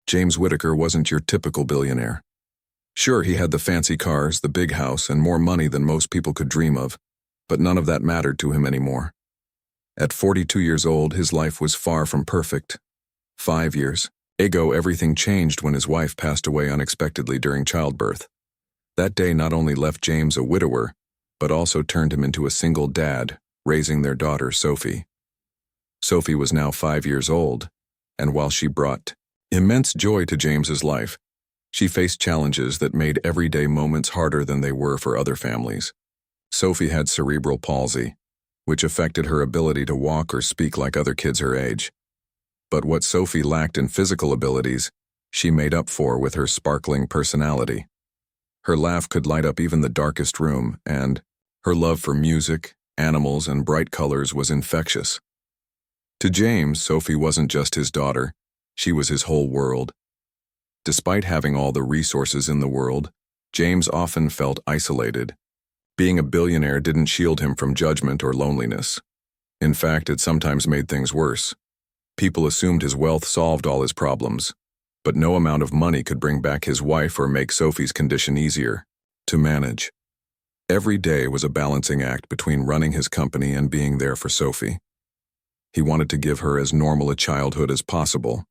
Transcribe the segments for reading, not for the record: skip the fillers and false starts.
James Whittaker wasn't your typical billionaire. Sure, he had the fancy cars, the big house, and more money than most people could dream of, but none of that mattered to him anymore. At 42 years old, his life was far from perfect. 5 years ago, everything changed when his wife passed away unexpectedly during childbirth. That day not only left James a widower, but also turned him into a single dad, raising their daughter, Sophie. Sophie was now 5 years old, and while she brought immense joy to James's life, she faced challenges that made everyday moments harder than they were for other families. Sophie had cerebral palsy, which affected her ability to walk or speak like other kids her age. But what Sophie lacked in physical abilities, she made up for with her sparkling personality. Her laugh could light up even the darkest room, and her love for music, animals, and bright colors was infectious. To James, Sophie wasn't just his daughter, she was his whole world. Despite having all the resources in the world, James often felt isolated. Being a billionaire didn't shield him from judgment or loneliness. In fact, it sometimes made things worse. People assumed his wealth solved all his problems, but no amount of money could bring back his wife or make Sophie's condition easier to manage. Every day was a balancing act between running his company and being there for Sophie. He wanted to give her as normal a childhood as possible,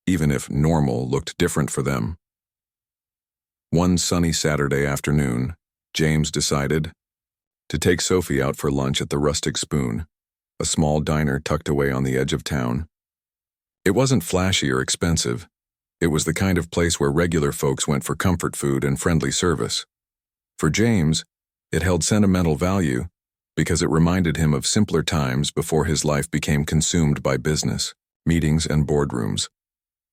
even if normal looked different for them. One sunny Saturday afternoon, James decided to take Sophie out for lunch at the Rustic Spoon, a small diner tucked away on the edge of town. It wasn't flashy or expensive. It was the kind of place where regular folks went for comfort food and friendly service. For James, it held sentimental value because it reminded him of simpler times before his life became consumed by business, meetings, and boardrooms.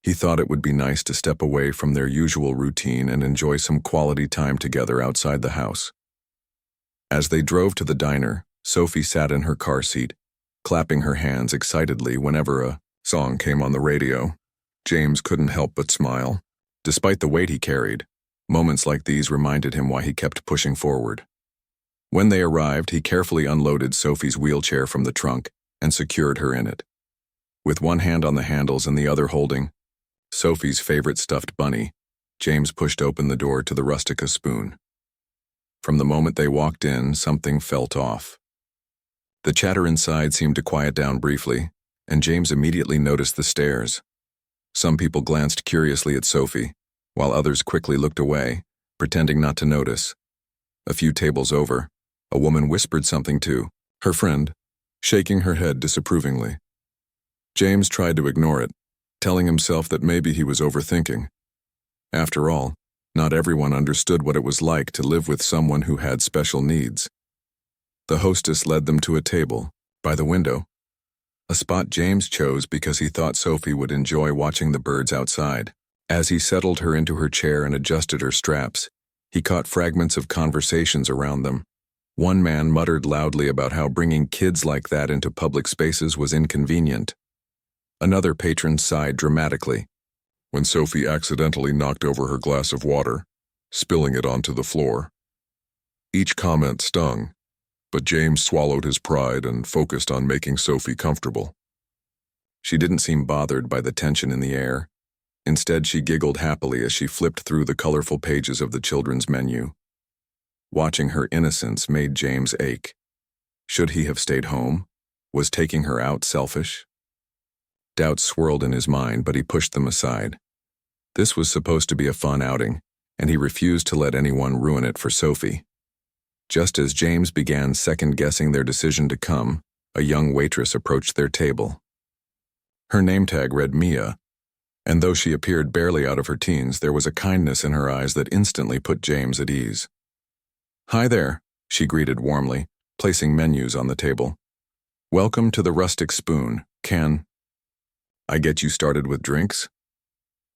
He thought it would be nice to step away from their usual routine and enjoy some quality time together outside the house. As they drove to the diner, Sophie sat in her car seat, clapping her hands excitedly whenever a song came on the radio. James couldn't help but smile. Despite the weight he carried, moments like these reminded him why he kept pushing forward. When they arrived, he carefully unloaded Sophie's wheelchair from the trunk and secured her in it. With one hand on the handles and the other holding Sophie's favorite stuffed bunny, James pushed open the door to the Rustica Spoon. From the moment they walked in, something felt off. The chatter inside seemed to quiet down briefly, and James immediately noticed the stares. Some people glanced curiously at Sophie, while others quickly looked away, pretending not to notice. A few tables over, a woman whispered something to her friend, shaking her head disapprovingly. James tried to ignore it, telling himself that maybe he was overthinking. After all, not everyone understood what it was like to live with someone who had special needs. The hostess led them to a table, by the window, a spot James chose because he thought Sophie would enjoy watching the birds outside. As he settled her into her chair and adjusted her straps, he caught fragments of conversations around them. One man muttered loudly about how bringing kids like that into public spaces was inconvenient. Another patron sighed dramatically when Sophie accidentally knocked over her glass of water, spilling it onto the floor. Each comment stung, but James swallowed his pride and focused on making Sophie comfortable. She didn't seem bothered by the tension in the air. Instead, she giggled happily as she flipped through the colorful pages of the children's menu. Watching her innocence made James ache. Should he have stayed home? Was taking her out selfish? Doubts swirled in his mind, but he pushed them aside. This was supposed to be a fun outing, and he refused to let anyone ruin it for Sophie. Just as James began second-guessing their decision to come, a young waitress approached their table. Her name tag read Mia, and though she appeared barely out of her teens, there was a kindness in her eyes that instantly put James at ease. "Hi there," she greeted warmly, placing menus on the table. "Welcome to the Rustic Spoon. Can I get you started with drinks?"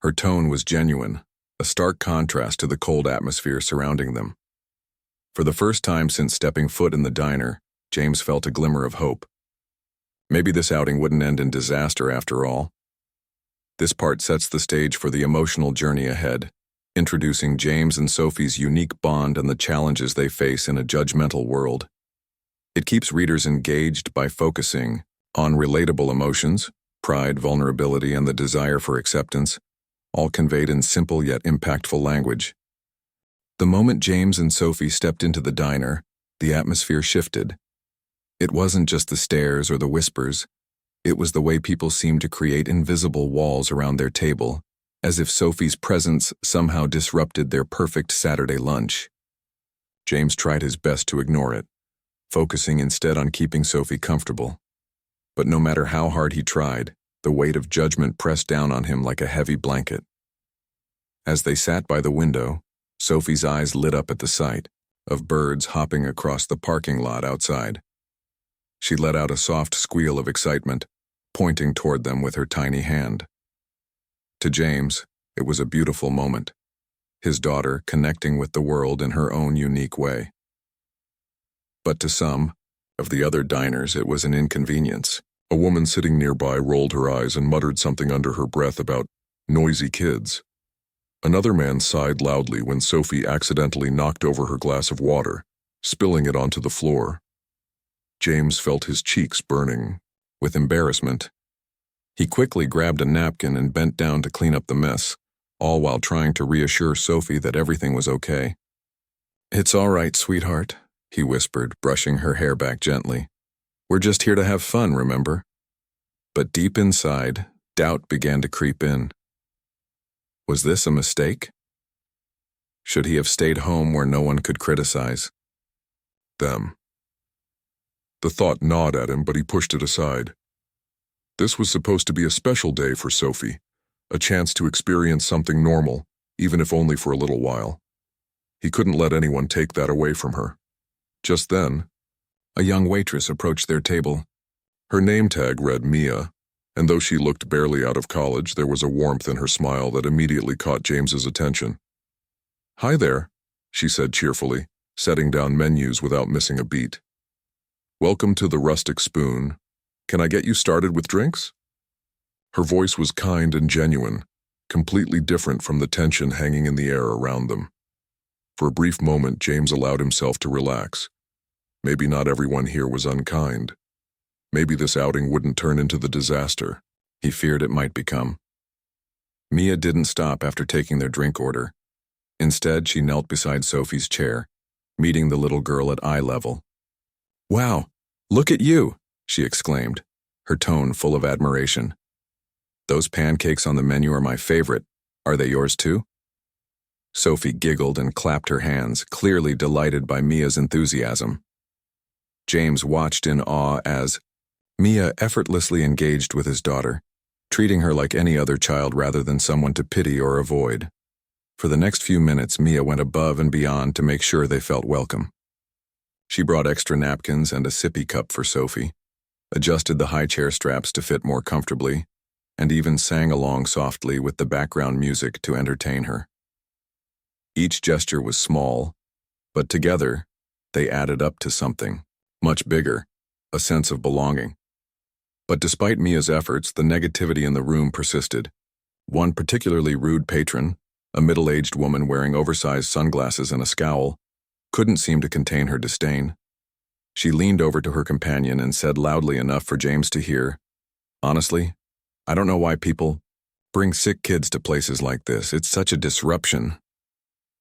Her tone was genuine, a stark contrast to the cold atmosphere surrounding them. For the first time since stepping foot in the diner, James felt a glimmer of hope. Maybe this outing wouldn't end in disaster after all. This part sets the stage for the emotional journey ahead, introducing James and Sophie's unique bond and the challenges they face in a judgmental world. It keeps readers engaged by focusing on relatable emotions, pride, vulnerability, and the desire for acceptance, all conveyed in simple yet impactful language. The moment James and Sophie stepped into the diner, the atmosphere shifted. It wasn't just the stares or the whispers. It was the way people seemed to create invisible walls around their table, as if Sophie's presence somehow disrupted their perfect Saturday lunch. James tried his best to ignore it, focusing instead on keeping Sophie comfortable. But no matter how hard he tried, the weight of judgment pressed down on him like a heavy blanket. As they sat by the window, Sophie's eyes lit up at the sight of birds hopping across the parking lot outside. She let out a soft squeal of excitement, pointing toward them with her tiny hand. To James, it was a beautiful moment, his daughter connecting with the world in her own unique way. But to some of the other diners, it was an inconvenience. A woman sitting nearby rolled her eyes and muttered something under her breath about noisy kids. Another man sighed loudly when Sophie accidentally knocked over her glass of water, spilling it onto the floor. James felt his cheeks burning with embarrassment. He quickly grabbed a napkin and bent down to clean up the mess, all while trying to reassure Sophie that everything was okay. "It's all right, sweetheart," he whispered, brushing her hair back gently. "We're just here to have fun, remember?" But deep inside, doubt began to creep in. Was this a mistake? Should he have stayed home where no one could criticize them? The thought gnawed at him, but he pushed it aside. This was supposed to be a special day for Sophie, a chance to experience something normal, even if only for a little while. He couldn't let anyone take that away from her. Just then, a young waitress approached their table. Her name tag read Mia, and though she looked barely out of college, there was a warmth in her smile that immediately caught James's attention. "Hi there," she said cheerfully, setting down menus without missing a beat. "Welcome to the Rustic Spoon. Can I get you started with drinks?" Her voice was kind and genuine, completely different from the tension hanging in the air around them. For a brief moment, James allowed himself to relax. Maybe not everyone here was unkind. Maybe this outing wouldn't turn into the disaster he feared it might become. Mia didn't stop after taking their drink order. Instead, she knelt beside Sophie's chair, meeting the little girl at eye level. "Wow, look at you," she exclaimed, her tone full of admiration. "Those pancakes on the menu are my favorite. Are they yours too?" Sophie giggled and clapped her hands, clearly delighted by Mia's enthusiasm. James watched in awe as Mia effortlessly engaged with his daughter, treating her like any other child rather than someone to pity or avoid. For the next few minutes, Mia went above and beyond to make sure they felt welcome. She brought extra napkins and a sippy cup for Sophie, adjusted the high chair straps to fit more comfortably, and even sang along softly with the background music to entertain her. Each gesture was small, but together, they added up to something much bigger, a sense of belonging. But despite Mia's efforts, the negativity in the room persisted. One particularly rude patron, a middle-aged woman wearing oversized sunglasses and a scowl, couldn't seem to contain her disdain. She leaned over to her companion and said loudly enough for James to hear, "Honestly, I don't know why people bring sick kids to places like this. It's such a disruption."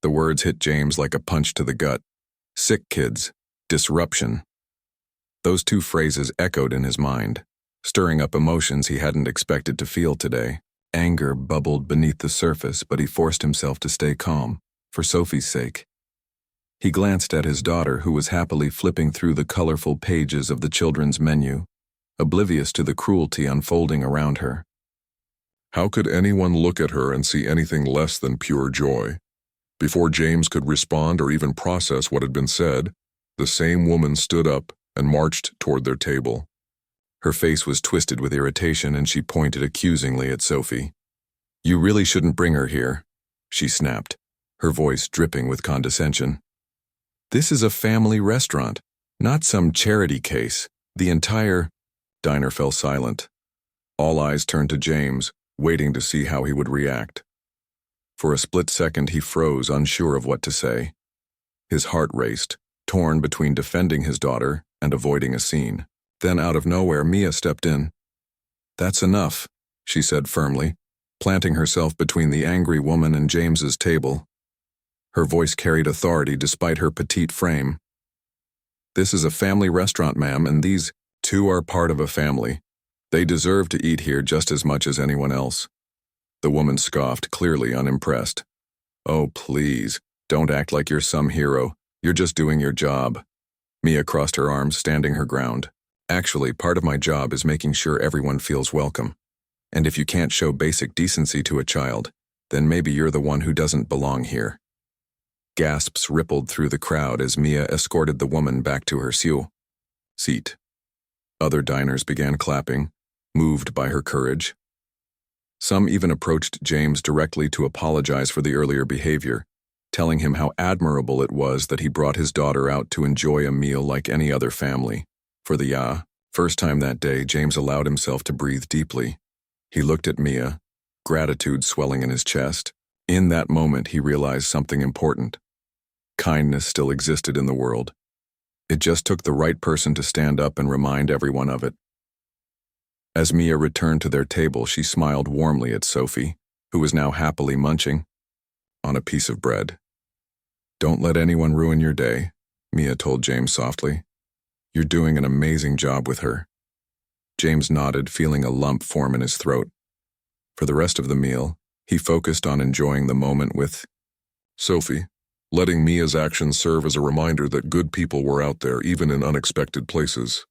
The words hit James like a punch to the gut. Sick kids, disruption. Those two phrases echoed in his mind, stirring up emotions he hadn't expected to feel today. Anger bubbled beneath the surface, but he forced himself to stay calm, for Sophie's sake. He glanced at his daughter, who was happily flipping through the colorful pages of the children's menu, oblivious to the cruelty unfolding around her. How could anyone look at her and see anything less than pure joy? Before James could respond or even process what had been said, the same woman stood up and marched toward their table. Her face was twisted with irritation, and she pointed accusingly at Sophie. "You really shouldn't bring her here," she snapped, her voice dripping with condescension. "This is a family restaurant, not some charity case." The entire diner fell silent. All eyes turned to James, waiting to see how he would react. For a split second, he froze, unsure of what to say. His heart raced, torn between defending his daughter and avoiding a scene. Then, out of nowhere, Mia stepped in. "That's enough," she said firmly, planting herself between the angry woman and James's table. Her voice carried authority despite her petite frame. "This is a family restaurant, ma'am, and these two are part of a family. They deserve to eat here just as much as anyone else." The woman scoffed, clearly unimpressed. "Oh, please, don't act like you're some hero. You're just doing your job." Mia crossed her arms, standing her ground. "Actually, part of my job is making sure everyone feels welcome. And if you can't show basic decency to a child, then maybe you're the one who doesn't belong here." Gasps rippled through the crowd as Mia escorted the woman back to her seat. Other diners began clapping, moved by her courage. Some even approached James directly to apologize for the earlier behavior, telling him how admirable it was that he brought his daughter out to enjoy a meal like any other family. For the first time that day, James allowed himself to breathe deeply. He looked at Mia, gratitude swelling in his chest. In that moment, he realized something important. Kindness still existed in the world. It just took the right person to stand up and remind everyone of it. As Mia returned to their table, she smiled warmly at Sophie, who was now happily munching on a piece of bread. "Don't let anyone ruin your day," Mia told James softly. "You're doing an amazing job with her." James nodded, feeling a lump form in his throat. For the rest of the meal, he focused on enjoying the moment with Sophie, letting Mia's actions serve as a reminder that good people were out there, even in unexpected places.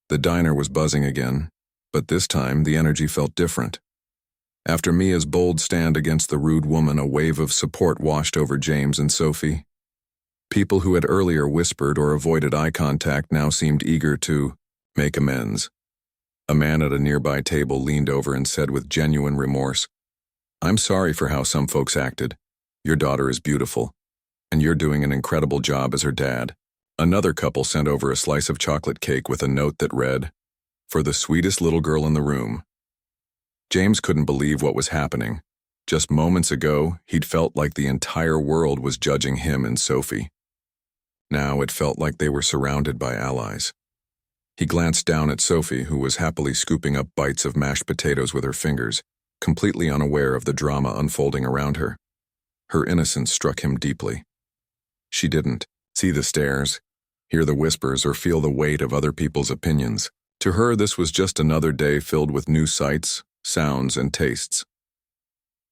The diner was buzzing again, but this time the energy felt different. After Mia's bold stand against the rude woman, a wave of support washed over James and Sophie. People who had earlier whispered or avoided eye contact now seemed eager to make amends. A man at a nearby table leaned over and said with genuine remorse, "I'm sorry for how some folks acted. Your daughter is beautiful, and you're doing an incredible job as her dad." Another couple sent over a slice of chocolate cake with a note that read, "For the sweetest little girl in the room." James couldn't believe what was happening. Just moments ago, he'd felt like the entire world was judging him and Sophie. Now it felt like they were surrounded by allies. He glanced down at Sophie, who was happily scooping up bites of mashed potatoes with her fingers, completely unaware of the drama unfolding around her. Her innocence struck him deeply. She didn't see the stares, hear the whispers, or feel the weight of other people's opinions. To her, this was just another day filled with new sights, sounds, and tastes.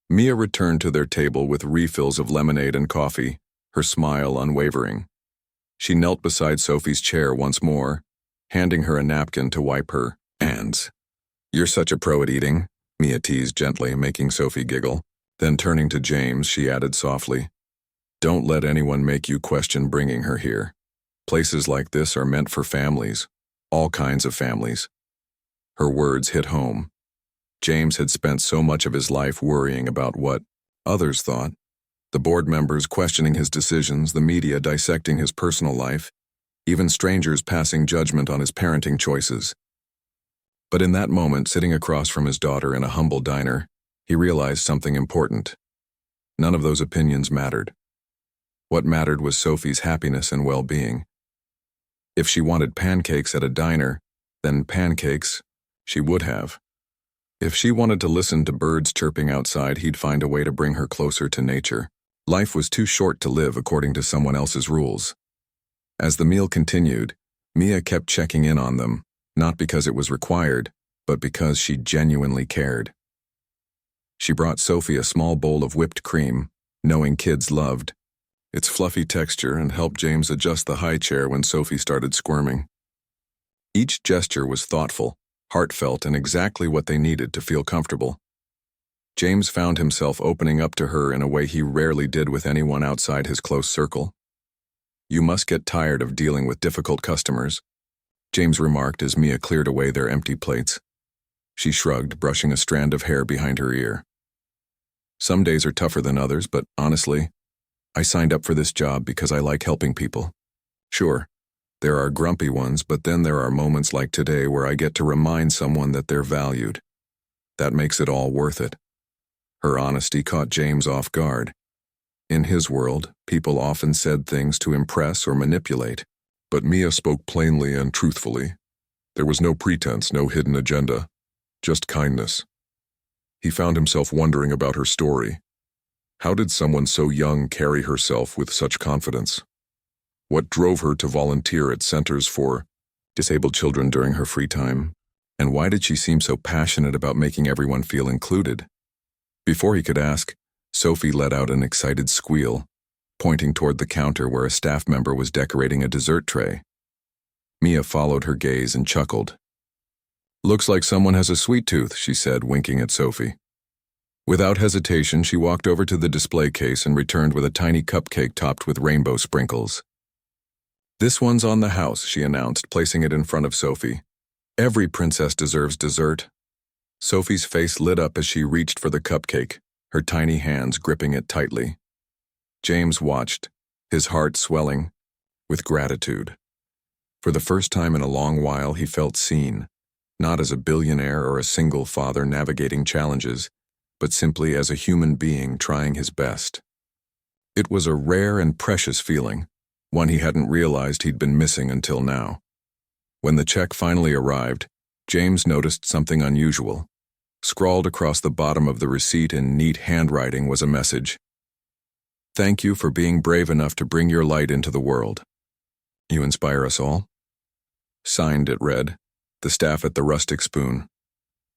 Mia returned to their table with refills of lemonade and coffee, her smile unwavering. She knelt beside Sophie's chair once more, handing her a napkin to wipe her hands. "You're such a pro at eating," Mia teased gently, making Sophie giggle. Then turning to James, she added softly, "Don't let anyone make you question bringing her here. Places like this are meant for families, all kinds of families." Her words hit home. James had spent so much of his life worrying about what others thought. The board members questioning his decisions, the media dissecting his personal life, even strangers passing judgment on his parenting choices. But in that moment, sitting across from his daughter in a humble diner, he realized something important. None of those opinions mattered. What mattered was Sophie's happiness and well-being. If she wanted pancakes at a diner, then pancakes she would have. If she wanted to listen to birds chirping outside, he'd find a way to bring her closer to nature. Life was too short to live according to someone else's rules. As the meal continued, Mia kept checking in on them, not because it was required, but because she genuinely cared. She brought Sophie a small bowl of whipped cream, knowing kids loved its fluffy texture, and helped James adjust the high chair when Sophie started squirming. Each gesture was thoughtful, heartfelt, and exactly what they needed to feel comfortable. James found himself opening up to her in a way he rarely did with anyone outside his close circle. "You must get tired of dealing with difficult customers," James remarked as Mia cleared away their empty plates. She shrugged, brushing a strand of hair behind her ear. "Some days are tougher than others, but honestly, I signed up for this job because I like helping people. Sure, there are grumpy ones, but then there are moments like today where I get to remind someone that they're valued. That makes it all worth it." Her honesty caught James off guard. In his world, people often said things to impress or manipulate. But Mia spoke plainly and truthfully. There was no pretense, no hidden agenda, just kindness. He found himself wondering about her story. How did someone so young carry herself with such confidence? What drove her to volunteer at centers for disabled children during her free time? And why did she seem so passionate about making everyone feel included? Before he could ask, Sophie let out an excited squeal, pointing toward the counter where a staff member was decorating a dessert tray. Mia followed her gaze and chuckled. "Looks like someone has a sweet tooth," she said, winking at Sophie. Without hesitation, she walked over to the display case and returned with a tiny cupcake topped with rainbow sprinkles. "This one's on the house," she announced, placing it in front of Sophie. "Every princess deserves dessert." Sophie's face lit up as she reached for the cupcake, her tiny hands gripping it tightly. James watched, his heart swelling with gratitude. For the first time in a long while, he felt seen, not as a billionaire or a single father navigating challenges, but simply as a human being trying his best. It was a rare and precious feeling, one he hadn't realized he'd been missing until now. When the check finally arrived, James noticed something unusual. Scrawled across the bottom of the receipt in neat handwriting was a message. "Thank you for being brave enough to bring your light into the world. You inspire us all." Signed, it read, "The staff at the Rustic Spoon."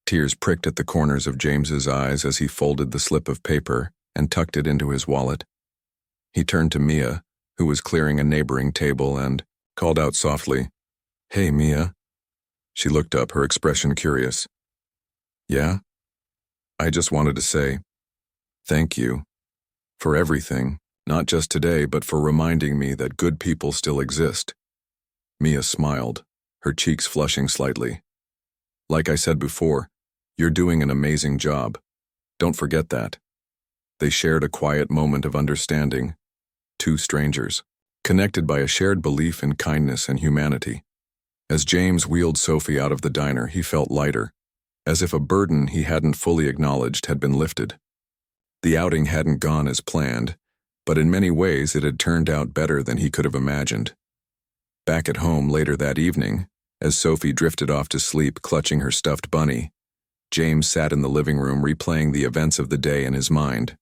Tears pricked at the corners of James's eyes as he folded the slip of paper and tucked it into his wallet. He turned to Mia, who was clearing a neighboring table, and called out softly, "Hey, Mia." She looked up, her expression curious. "Yeah? I just wanted to say, thank you for everything, not just today, but for reminding me that good people still exist." Mia smiled, her cheeks flushing slightly. "Like I said before, you're doing an amazing job. Don't forget that." They shared a quiet moment of understanding, two strangers, connected by a shared belief in kindness and humanity. As James wheeled Sophie out of the diner, he felt lighter, as if a burden he hadn't fully acknowledged had been lifted. The outing hadn't gone as planned, but in many ways it had turned out better than he could have imagined. Back at home later that evening, as Sophie drifted off to sleep clutching her stuffed bunny, James sat in the living room replaying the events of the day in his mind.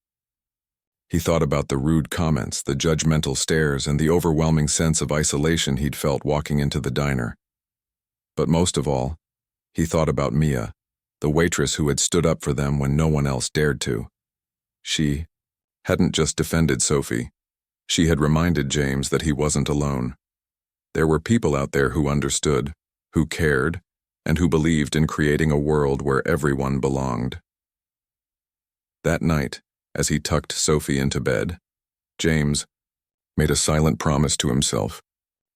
He thought about the rude comments, the judgmental stares, and the overwhelming sense of isolation he'd felt walking into the diner. But most of all, he thought about Mia, the waitress who had stood up for them when no one else dared to. She hadn't just defended Sophie. She had reminded James that he wasn't alone. There were people out there who understood, who cared, and who believed in creating a world where everyone belonged. That night, as he tucked Sophie into bed, James made a silent promise to himself.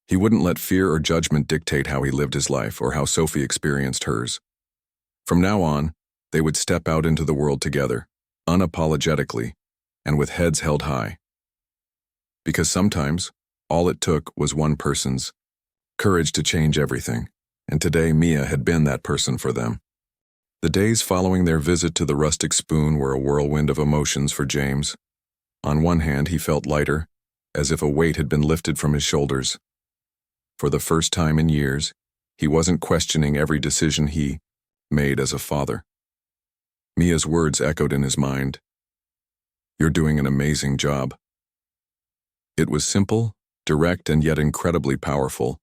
He wouldn't let fear or judgment dictate how he lived his life or how Sophie experienced hers. From now on, they would step out into the world together, unapologetically, and with heads held high. Because sometimes, all it took was one person's courage to change everything, and today Mia had been that person for them. The days following their visit to the Rustic Spoon were a whirlwind of emotions for James. On one hand, he felt lighter, as if a weight had been lifted from his shoulders. For the first time in years, he wasn't questioning every decision he made as a father. Mia's words echoed in his mind. "You're doing an amazing job." It was simple, direct, and yet incredibly powerful.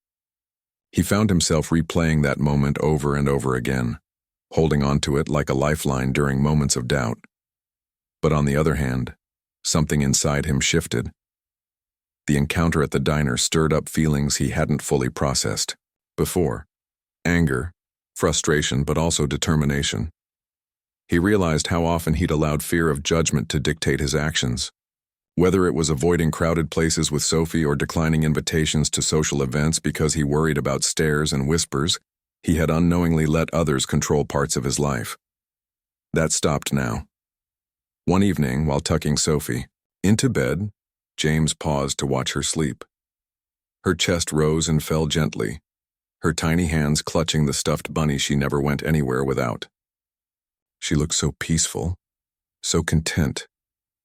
He found himself replaying that moment over and over again, holding on to it like a lifeline during moments of doubt. But on the other hand, something inside him shifted. The encounter at the diner stirred up feelings he hadn't fully processed before. Anger, frustration, but also determination. He realized how often he'd allowed fear of judgment to dictate his actions. Whether it was avoiding crowded places with Sophie or declining invitations to social events because he worried about stares and whispers, he had unknowingly let others control parts of his life. That stopped now. One evening, while tucking Sophie into bed, James paused to watch her sleep. Her chest rose and fell gently, her tiny hands clutching the stuffed bunny she never went anywhere without. She looked so peaceful, so content,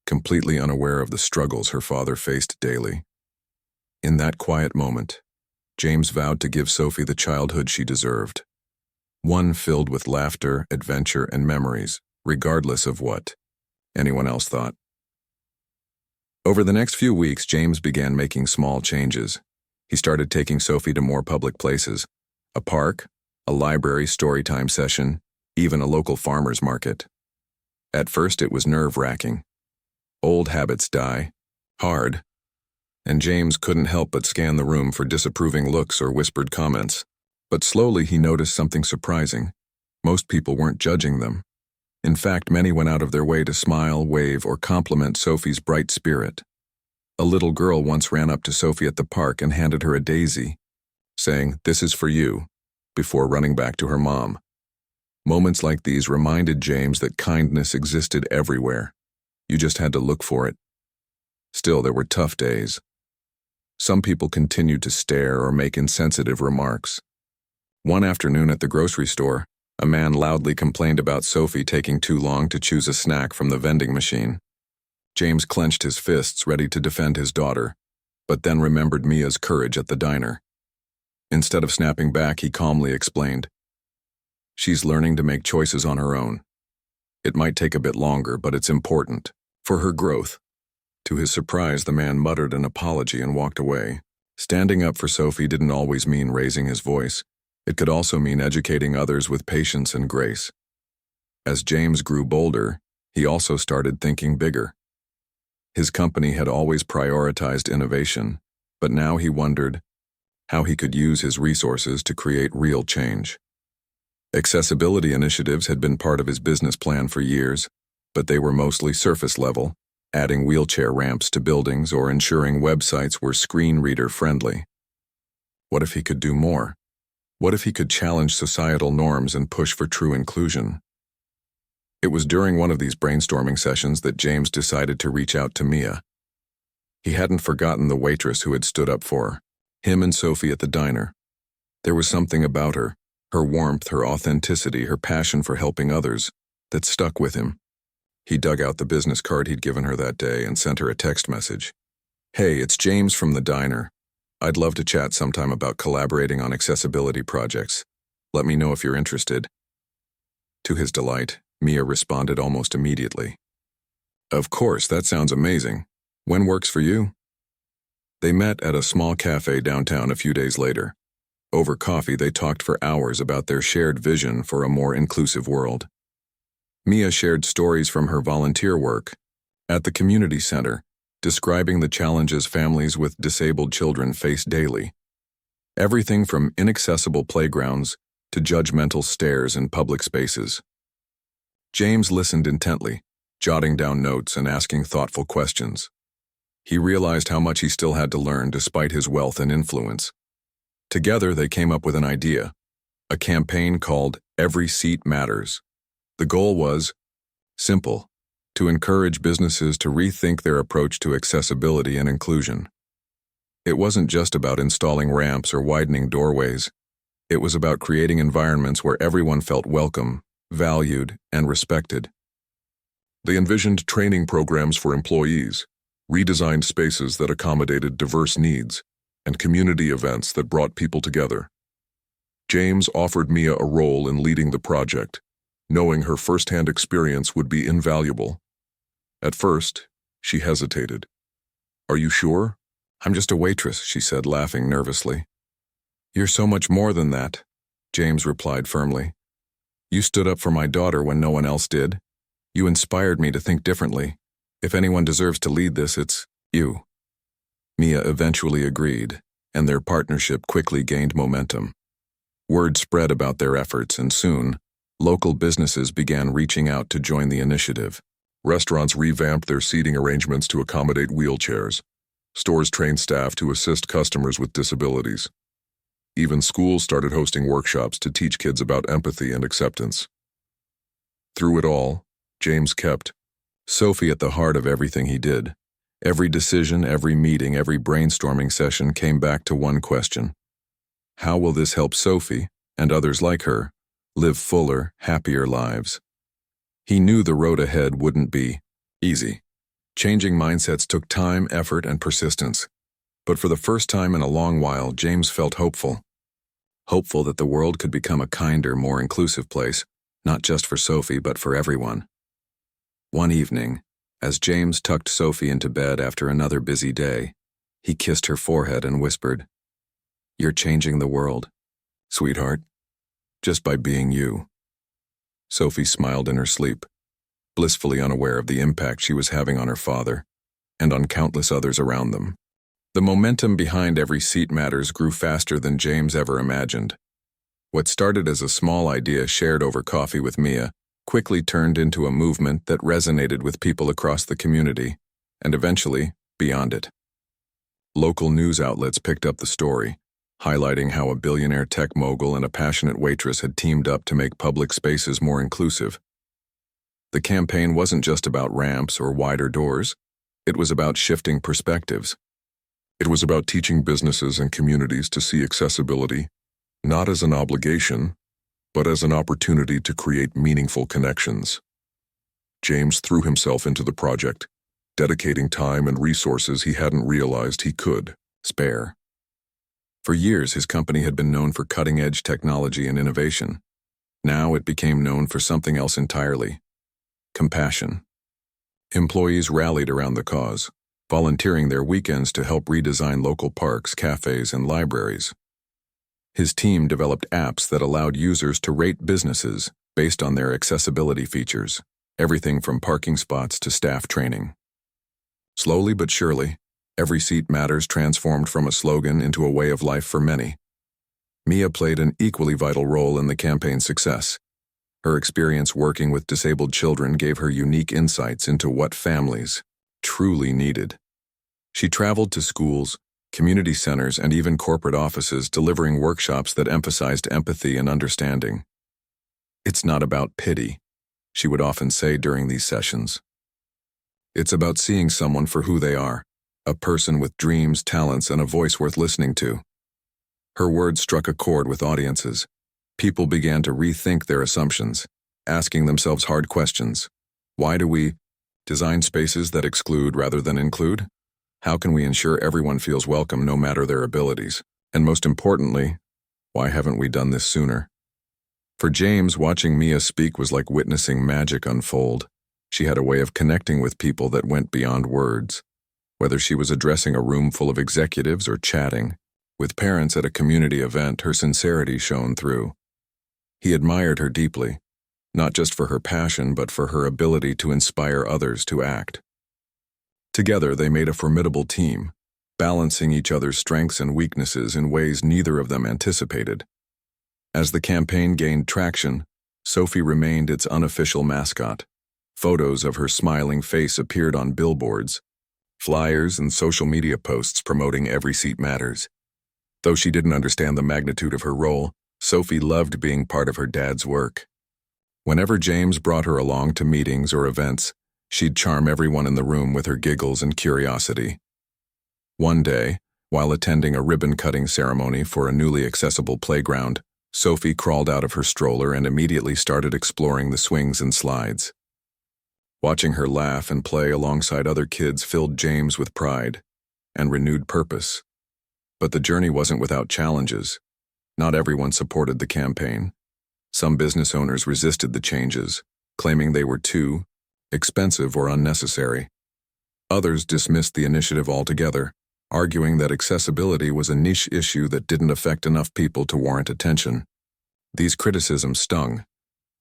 completely unaware of the struggles her father faced daily. In that quiet moment, James vowed to give Sophie the childhood she deserved, one filled with laughter, adventure, and memories. regardless of what anyone else thought. Over the next few weeks, James began making small changes. He started taking Sophie to more public places, a park, a library storytime session, even a local farmer's market. At first, it was nerve-wracking. Old habits die hard, and James couldn't help but scan the room for disapproving looks or whispered comments. But slowly he noticed something surprising. Most people weren't judging them. In fact, many went out of their way to smile, wave, or compliment Sophie's bright spirit. A little girl once ran up to Sophie at the park and handed her a daisy, saying, "This is for you," before running back to her mom. Moments like these reminded James that kindness existed everywhere. You just had to look for it. Still, there were tough days. Some people continued to stare or make insensitive remarks. One afternoon at the grocery store, a man loudly complained about Sophie taking too long to choose a snack from the vending machine. James clenched his fists, ready to defend his daughter, but then remembered Mia's courage at the diner. Instead of snapping back, he calmly explained, "She's learning to make choices on her own. It might take a bit longer, but it's important for her growth." To his surprise, the man muttered an apology and walked away. Standing up for Sophie didn't always mean raising his voice. It could also mean educating others with patience and grace. As James grew bolder, he also started thinking bigger. His company had always prioritized innovation, but now he wondered how he could use his resources to create real change. Accessibility initiatives had been part of his business plan for years, but they were mostly surface level, adding wheelchair ramps to buildings or ensuring websites were screen reader friendly. What if he could do more? What if he could challenge societal norms and push for true inclusion? It was during one of these brainstorming sessions that James decided to reach out to Mia. He hadn't forgotten the waitress who had stood up for him and Sophie at the diner. There was something about her warmth, her authenticity, her passion for helping others, that stuck with him. He dug out the business card he'd given her that day and sent her a text message. "Hey, it's James from the diner. I'd love to chat sometime about collaborating on accessibility projects. Let me know if you're interested." To his delight, Mia responded almost immediately. "Of course, that sounds amazing. When works for you?" They met at a small cafe downtown a few days later. Over coffee, they talked for hours about their shared vision for a more inclusive world. Mia shared stories from her volunteer work at the community center, describing the challenges families with disabled children face daily. Everything from inaccessible playgrounds to judgmental stares in public spaces. James listened intently, jotting down notes and asking thoughtful questions. He realized how much he still had to learn despite his wealth and influence. Together, they came up with an idea, a campaign called Every Seat Matters. The goal was simple: to encourage businesses to rethink their approach to accessibility and inclusion. It wasn't just about installing ramps or widening doorways. It was about creating environments where everyone felt welcome, valued, and respected. They envisioned training programs for employees, redesigned spaces that accommodated diverse needs, and community events that brought people together. James offered Mia a role in leading the project, knowing her firsthand experience would be invaluable. At first, she hesitated. "Are you sure?" "I'm just a waitress," she said, laughing nervously. "You're so much more than that," James replied firmly. "You stood up for my daughter when no one else did. You inspired me to think differently. If anyone deserves to lead this, it's you." Mia eventually agreed, and their partnership quickly gained momentum. Word spread about their efforts, and soon, local businesses began reaching out to join the initiative. Restaurants revamped their seating arrangements to accommodate wheelchairs. Stores trained staff to assist customers with disabilities. Even schools started hosting workshops to teach kids about empathy and acceptance. Through it all, James kept Sophie at the heart of everything he did. Every decision, every meeting, every brainstorming session came back to one question: how will this help Sophie, and others like her, live fuller, happier lives? He knew the road ahead wouldn't be easy. Changing mindsets took time, effort, and persistence. But for the first time in a long while, James felt hopeful. Hopeful that the world could become a kinder, more inclusive place, not just for Sophie but for everyone. One evening, as James tucked Sophie into bed after another busy day, he kissed her forehead and whispered, "You're changing the world, sweetheart, just by being you." Sophie smiled in her sleep, blissfully unaware of the impact she was having on her father and on countless others around them. The momentum behind Every Seat Matters grew faster than James ever imagined. What started as a small idea shared over coffee with Mia quickly turned into a movement that resonated with people across the community, and eventually, beyond it. Local news outlets picked up the story, highlighting how a billionaire tech mogul and a passionate waitress had teamed up to make public spaces more inclusive. The campaign wasn't just about ramps or wider doors, it was about shifting perspectives. It was about teaching businesses and communities to see accessibility not as an obligation, but as an opportunity to create meaningful connections. James threw himself into the project, dedicating time and resources he hadn't realized he could spare. For years, his company had been known for cutting-edge technology and innovation. Now it became known for something else entirely: compassion. Employees rallied around the cause, volunteering their weekends to help redesign local parks, cafes, and libraries. His team developed apps that allowed users to rate businesses based on their accessibility features, everything from parking spots to staff training. Slowly but surely, Every Seat Matters transformed from a slogan into a way of life for many. Mia played an equally vital role in the campaign's success. Her experience working with disabled children gave her unique insights into what families truly needed. She traveled to schools, community centers, and even corporate offices, delivering workshops that emphasized empathy and understanding. "It's not about pity," she would often say during these sessions. "It's about seeing someone for who they are, a person with dreams, talents, and a voice worth listening to." Her words struck a chord with audiences. People began to rethink their assumptions, asking themselves hard questions. Why do we design spaces that exclude rather than include? How can we ensure everyone feels welcome no matter their abilities? And most importantly, why haven't we done this sooner? For James, watching Mia speak was like witnessing magic unfold. She had a way of connecting with people that went beyond words. Whether she was addressing a room full of executives or chatting with parents at a community event, her sincerity shone through. He admired her deeply, not just for her passion but for her ability to inspire others to act. Together, they made a formidable team, balancing each other's strengths and weaknesses in ways neither of them anticipated. As the campaign gained traction, Sophie remained its unofficial mascot. Photos of her smiling face appeared on billboards, flyers, and social media posts promoting Every Seat Matters. Though she didn't understand the magnitude of her role, Sophie loved being part of her dad's work. Whenever James brought her along to meetings or events, she'd charm everyone in the room with her giggles and curiosity. One day, while attending a ribbon-cutting ceremony for a newly accessible playground, Sophie crawled out of her stroller and immediately started exploring the swings and slides. Watching her laugh and play alongside other kids filled James with pride and renewed purpose. But the journey wasn't without challenges. Not everyone supported the campaign. Some business owners resisted the changes, claiming they were too expensive or unnecessary. Others dismissed the initiative altogether, arguing that accessibility was a niche issue that didn't affect enough people to warrant attention. These criticisms stung,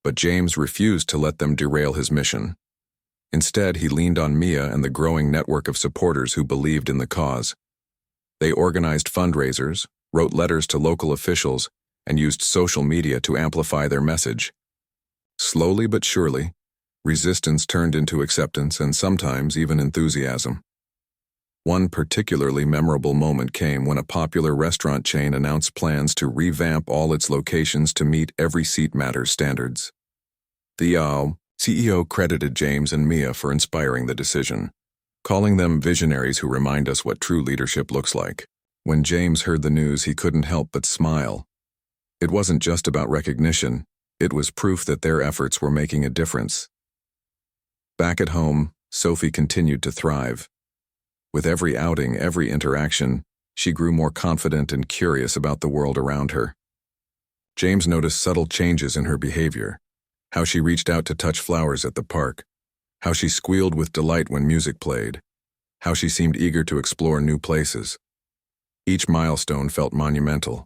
but James refused to let them derail his mission. Instead, he leaned on Mia and the growing network of supporters who believed in the cause. They organized fundraisers, wrote letters to local officials, and used social media to amplify their message. Slowly but surely, resistance turned into acceptance and sometimes even enthusiasm. One particularly memorable moment came when a popular restaurant chain announced plans to revamp all its locations to meet Every Seat Matters standards. The CEO credited James and Mia for inspiring the decision, calling them visionaries who remind us what true leadership looks like. When James heard the news, he couldn't help but smile. It wasn't just about recognition, it was proof that their efforts were making a difference. Back at home, Sophie continued to thrive. With every outing, every interaction, she grew more confident and curious about the world around her. James noticed subtle changes in her behavior. How she reached out to touch flowers at the park. How she squealed with delight when music played. How she seemed eager to explore new places. Each milestone felt monumental,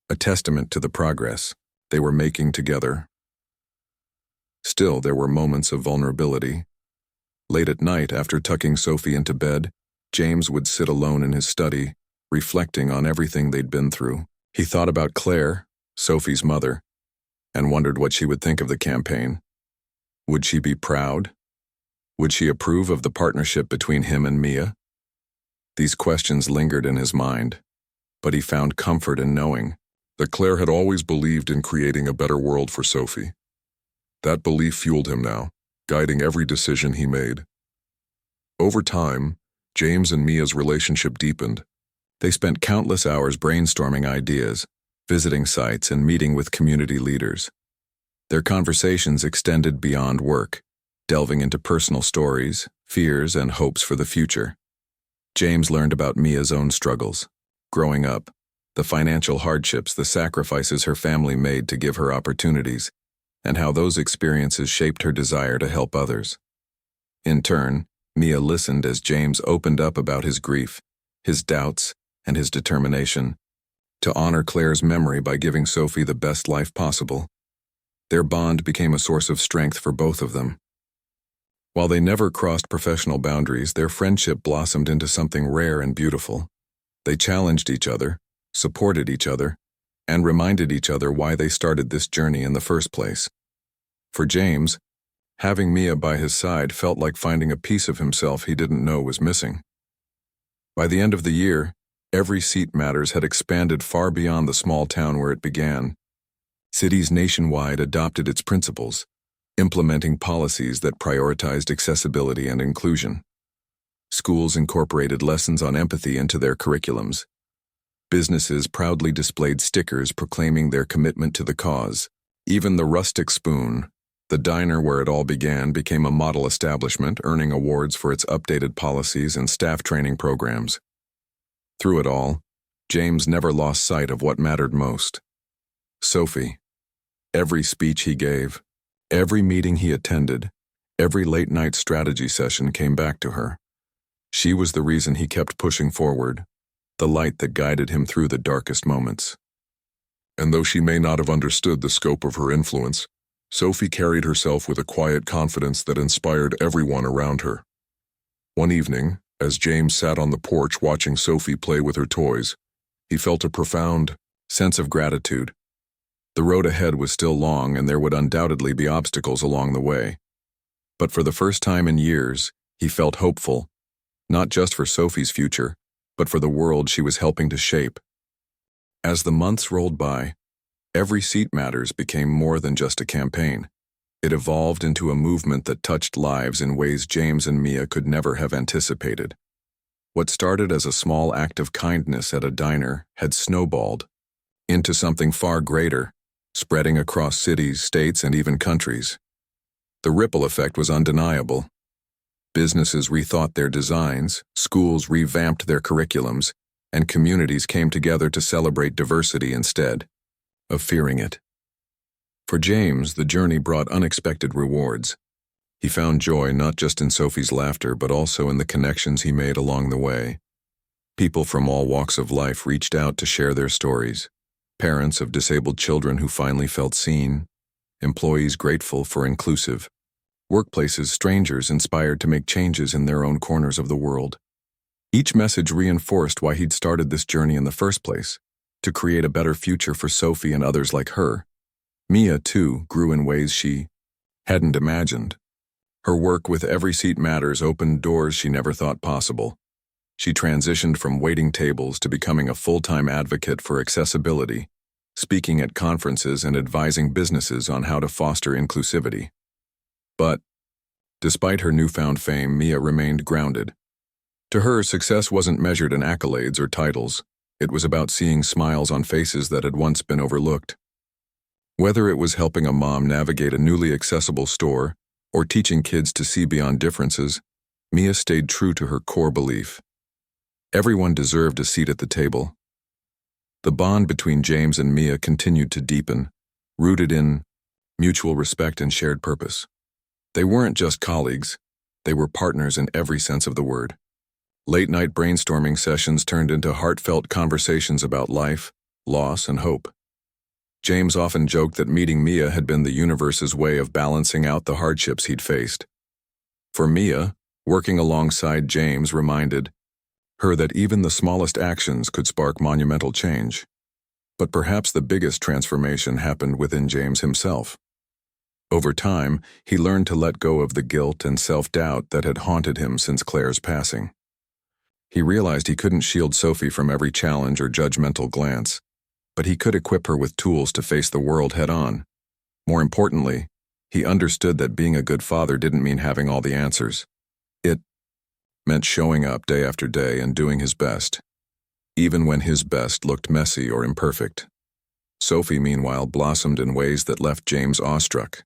a testament to the progress they were making together. Still, there were moments of vulnerability. Late at night, after tucking Sophie into bed, James would sit alone in his study, reflecting on everything they'd been through. He thought about Claire, Sophie's mother, and wondered what she would think of the campaign. Would she be proud? Would she approve of the partnership between him and Mia? These questions lingered in his mind, but he found comfort in knowing that Claire had always believed in creating a better world for Sophie. That belief fueled him now, guiding every decision he made. Over time, James and Mia's relationship deepened. They spent countless hours brainstorming ideas, visiting sites, and meeting with community leaders. Their conversations extended beyond work, delving into personal stories, fears, and hopes for the future. James learned about Mia's own struggles, growing up, the financial hardships, the sacrifices her family made to give her opportunities, and how those experiences shaped her desire to help others. In turn, Mia listened as James opened up about his grief, his doubts, and his determination to honor Claire's memory by giving Sophie the best life possible. Their bond became a source of strength for both of them. While they never crossed professional boundaries, their friendship blossomed into something rare and beautiful. They challenged each other, supported each other, and reminded each other why they started this journey in the first place. For James, having Mia by his side felt like finding a piece of himself he didn't know was missing. By the end of the year, Every Seat Matters had expanded far beyond the small town where it began. Cities nationwide adopted its principles, implementing policies that prioritized accessibility and inclusion. Schools incorporated lessons on empathy into their curriculums. Businesses proudly displayed stickers proclaiming their commitment to the cause. Even the Rustic Spoon, the diner where it all began, became a model establishment, earning awards for its updated policies and staff training programs. Through it all, James never lost sight of what mattered most. Sophie. Every speech he gave, every meeting he attended, every late-night strategy session came back to her. She was the reason he kept pushing forward, the light that guided him through the darkest moments. And though she may not have understood the scope of her influence, Sophie carried herself with a quiet confidence that inspired everyone around her. One evening, as James sat on the porch watching Sophie play with her toys, he felt a profound sense of gratitude. The road ahead was still long, and there would undoubtedly be obstacles along the way. But for the first time in years, he felt hopeful, not just for Sophie's future, but for the world she was helping to shape. As the months rolled by, Every Seat Matters became more than just a campaign. It evolved into a movement that touched lives in ways James and Mia could never have anticipated. What started as a small act of kindness at a diner had snowballed into something far greater, spreading across cities, states, and even countries. The ripple effect was undeniable. Businesses rethought their designs, schools revamped their curriculums, and communities came together to celebrate diversity instead of fearing it. For James, the journey brought unexpected rewards. He found joy not just in Sophie's laughter, but also in the connections he made along the way. People from all walks of life reached out to share their stories. Parents of disabled children who finally felt seen, employees grateful for inclusive, workplaces, strangers inspired to make changes in their own corners of the world. Each message reinforced why he'd started this journey in the first place, to create a better future for Sophie and others like her. Mia, too, grew in ways she hadn't imagined. Her work with Every Seat Matters opened doors she never thought possible. She transitioned from waiting tables to becoming a full-time advocate for accessibility, speaking at conferences and advising businesses on how to foster inclusivity. But, despite her newfound fame, Mia remained grounded. To her, success wasn't measured in accolades or titles. It was about seeing smiles on faces that had once been overlooked. Whether it was helping a mom navigate a newly accessible store or teaching kids to see beyond differences, Mia stayed true to her core belief. Everyone deserved a seat at the table. The bond between James and Mia continued to deepen, rooted in mutual respect and shared purpose. They weren't just colleagues, they were partners in every sense of the word. Late-night brainstorming sessions turned into heartfelt conversations about life, loss, and hope. James often joked that meeting Mia had been the universe's way of balancing out the hardships he'd faced. For Mia, working alongside James reminded her that even the smallest actions could spark monumental change. But perhaps the biggest transformation happened within James himself. Over time, he learned to let go of the guilt and self-doubt that had haunted him since Claire's passing. He realized he couldn't shield Sophie from every challenge or judgmental glance, but he could equip her with tools to face the world head-on. More importantly, he understood that being a good father didn't mean having all the answers. It meant showing up day after day and doing his best, even when his best looked messy or imperfect. Sophie, meanwhile, blossomed in ways that left James awestruck.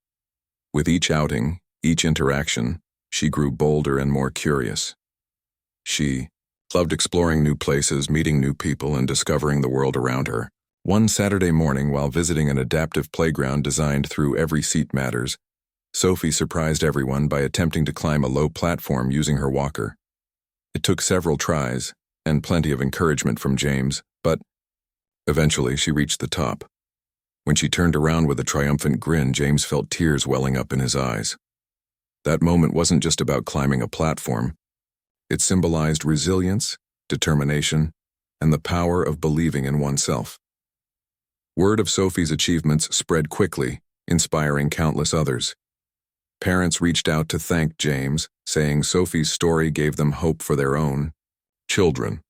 With each outing, each interaction, she grew bolder and more curious. She loved exploring new places, meeting new people, and discovering the world around her. One Saturday morning, while visiting an adaptive playground designed through Every Seat Matters, Sophie surprised everyone by attempting to climb a low platform using her walker. It took several tries, and plenty of encouragement from James, but eventually she reached the top. When she turned around with a triumphant grin, James felt tears welling up in his eyes. That moment wasn't just about climbing a platform. It symbolized resilience, determination, and the power of believing in oneself. Word of Sophie's achievements spread quickly, inspiring countless others. Parents reached out to thank James, saying Sophie's story gave them hope for their own children.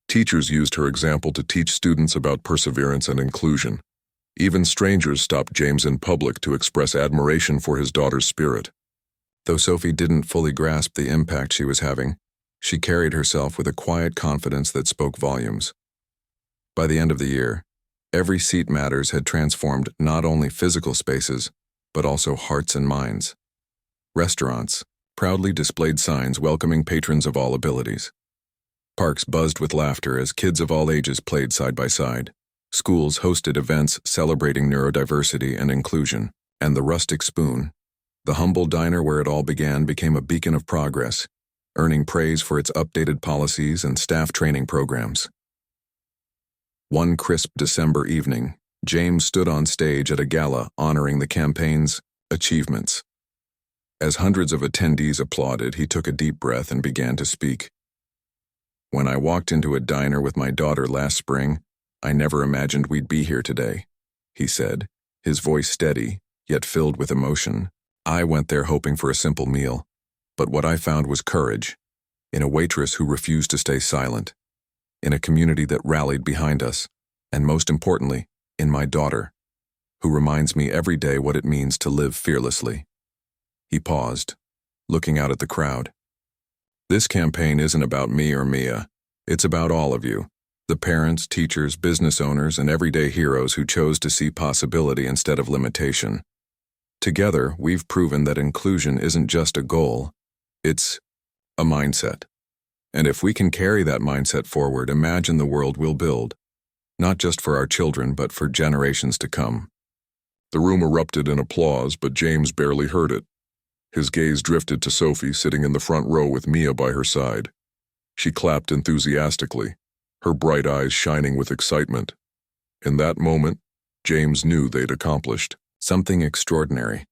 Teachers used her example to teach students about perseverance and inclusion. Even strangers stopped James in public to express admiration for his daughter's spirit. Though Sophie didn't fully grasp the impact she was having, she carried herself with a quiet confidence that spoke volumes. By the end of the year, Every Seat Matters had transformed not only physical spaces, but also hearts and minds. Restaurants proudly displayed signs welcoming patrons of all abilities. Parks buzzed with laughter as kids of all ages played side by side. Schools hosted events celebrating neurodiversity and inclusion, and the Rustic Spoon, the humble diner where it all began, became a beacon of progress, earning praise for its updated policies and staff training programs. One crisp December evening, James stood on stage at a gala honoring the campaign's achievements. As hundreds of attendees applauded, he took a deep breath and began to speak. "When I walked into a diner with my daughter last spring, I never imagined we'd be here today," he said, his voice steady, yet filled with emotion. "I went there hoping for a simple meal, but what I found was courage, in a waitress who refused to stay silent, in a community that rallied behind us, and most importantly, in my daughter, who reminds me every day what it means to live fearlessly." He paused, looking out at the crowd. "This campaign isn't about me or Mia. It's about all of you, the parents, teachers, business owners, and everyday heroes who chose to see possibility instead of limitation. Together, we've proven that inclusion isn't just a goal, it's a mindset. And if we can carry that mindset forward, imagine the world we'll build, not just for our children, but for generations to come." The room erupted in applause, but James barely heard it. His gaze drifted to Sophie sitting in the front row with Mia by her side. She clapped enthusiastically, her bright eyes shining with excitement. In that moment, James knew they'd accomplished something extraordinary,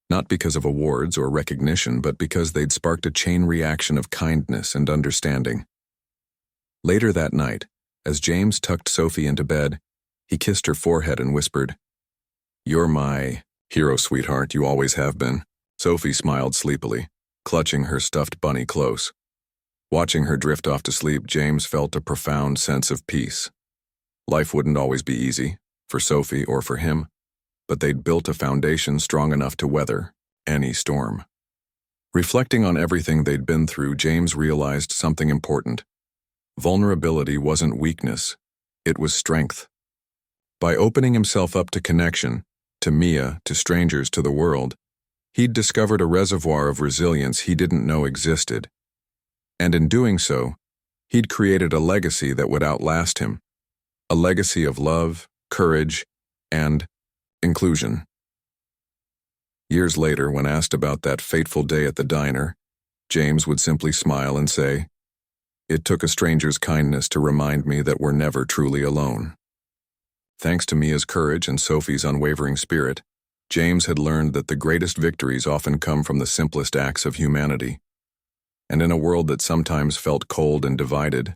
not because of awards or recognition, but because they'd sparked a chain reaction of kindness and understanding. Later that night, as James tucked Sophie into bed, he kissed her forehead and whispered, "You're my hero, sweetheart, you always have been." Sophie smiled sleepily, clutching her stuffed bunny close. Watching her drift off to sleep, James felt a profound sense of peace. Life wouldn't always be easy, for Sophie or for him, but they'd built a foundation strong enough to weather any storm. Reflecting on everything they'd been through, James realized something important. Vulnerability wasn't weakness, it was strength. By opening himself up to connection, to Mia, to strangers, to the world, he'd discovered a reservoir of resilience he didn't know existed. And in doing so, he'd created a legacy that would outlast him. A legacy of love, courage, and inclusion. Years later, when asked about that fateful day at the diner, James would simply smile and say, "It took a stranger's kindness to remind me that we're never truly alone." Thanks to Mia's courage and Sophie's unwavering spirit, James had learned that the greatest victories often come from the simplest acts of humanity. And in a world that sometimes felt cold and divided,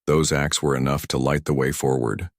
those acts were enough to light the way forward.